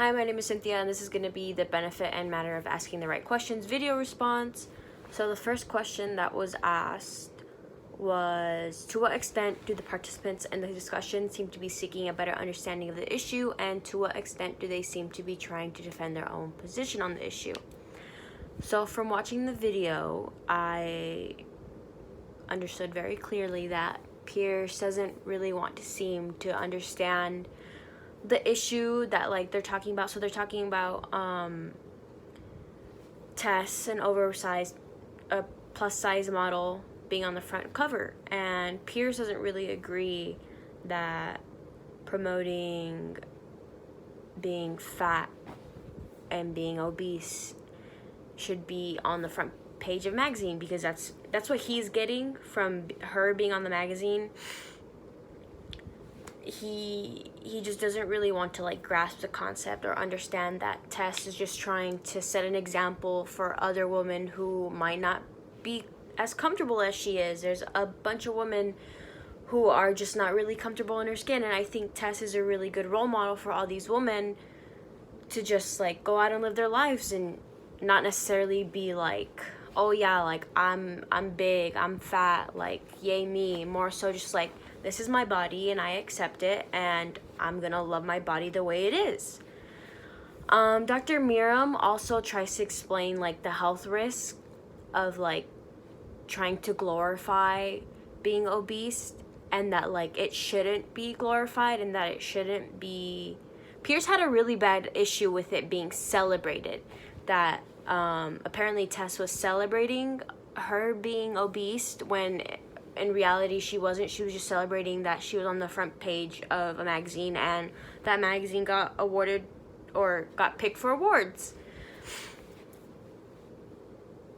Hi, my name is Cynthia, and this is going to be the benefit and matter of asking the right questions video response. So the first question that was asked was, to what extent do the participants in the discussion seem to be seeking a better understanding of the issue, and to what extent do they seem to be trying to defend their own position on the issue? So from watching the video, I understood very clearly that Pierce doesn't really want to seem to understand the issue that they're talking about. So they're talking about Tess, an oversized, a plus size model, being on the front cover, and Pierce doesn't really agree that promoting being fat and being obese should be on the front page of magazine, because that's what he's getting from her being on the magazine. He just doesn't really want to grasp the concept or understand that Tess is just trying to set an example for other women who might not be as comfortable as she is. There's a bunch of women who are just not really comfortable in her skin, and I think Tess is a really good role model for all these women to just go out and live their lives and not necessarily be oh yeah, I'm big, I'm fat, yay me. More so just this is my body and I accept it, and I'm gonna love my body the way it is. Dr. Miriam also tries to explain the health risk of trying to glorify being obese, and that it shouldn't be glorified, and that it shouldn't be. Pierce had a really bad issue with it being celebrated, that apparently Tess was celebrating her being obese when in reality she wasn't. She was just celebrating that she was on the front page of a magazine, and that magazine got awarded or got picked for awards.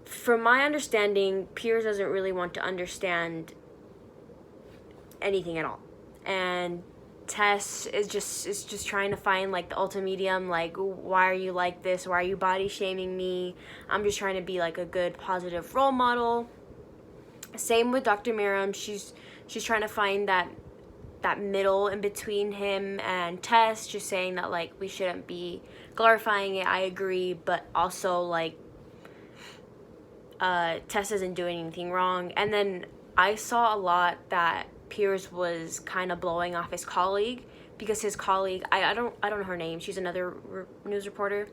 From my understanding, Pierce doesn't really want to understand anything at all, and Tess is just trying to find the ultimate medium. Why are you like this? Why are you body shaming me? I'm just trying to be a good positive role model. Same with Dr. Miriam. She's trying to find that middle in between him and Tess, just saying that we shouldn't be glorifying it. I agree, but also Tess isn't doing anything wrong. And then I saw a lot that Pierce was kind of blowing off his colleague, because his colleague, I don't know her name, she's another news reporter.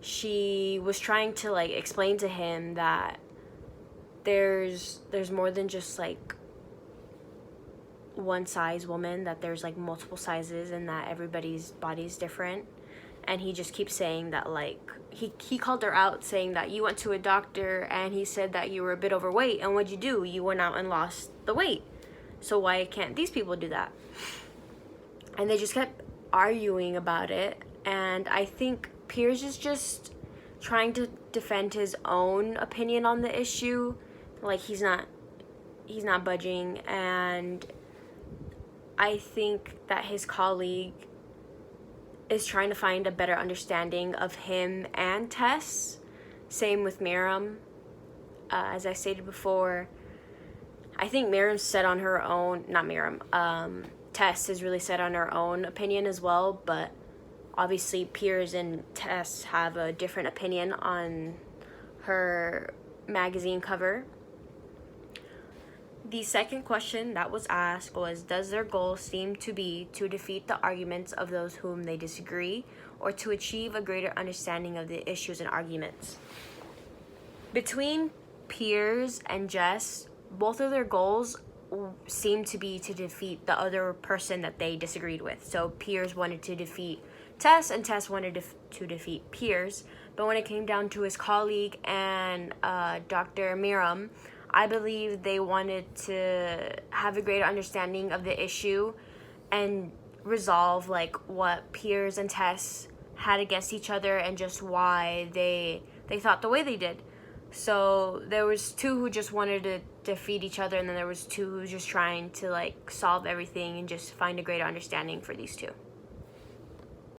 She was trying to explain to him that there's more than just one size woman, that there's multiple sizes, and that everybody's body is different. And he just keeps saying that he called her out, saying that you went to a doctor and he said that you were a bit overweight, and what'd you do? You went out and lost the weight. So why can't these people do that? And they just kept arguing about it, and I think Pierce is just trying to defend his own opinion on the issue. He's not budging, and I think that his colleague is trying to find a better understanding of him and Tess. Same with Miriam. As I stated before, I think Miriam's set on her own, not Miriam, Tess is really set on her own opinion as well, but obviously Pierce and Tess have a different opinion on her magazine cover. The second question that was asked was, does their goal seem to be to defeat the arguments of those whom they disagree, or to achieve a greater understanding of the issues and arguments? Between Pierce and Jess, both of their goals seem to be to defeat the other person that they disagreed with. So Pierce wanted to defeat Tess, and Tess wanted to defeat Pierce. But when it came down to his colleague and Dr. Miriam, I believe they wanted to have a greater understanding of the issue and resolve what Pierce and Tess had against each other, and just why they thought the way they did. So there was two who just wanted to defeat each other, and then there was two who just trying to solve everything and just find a greater understanding for these two.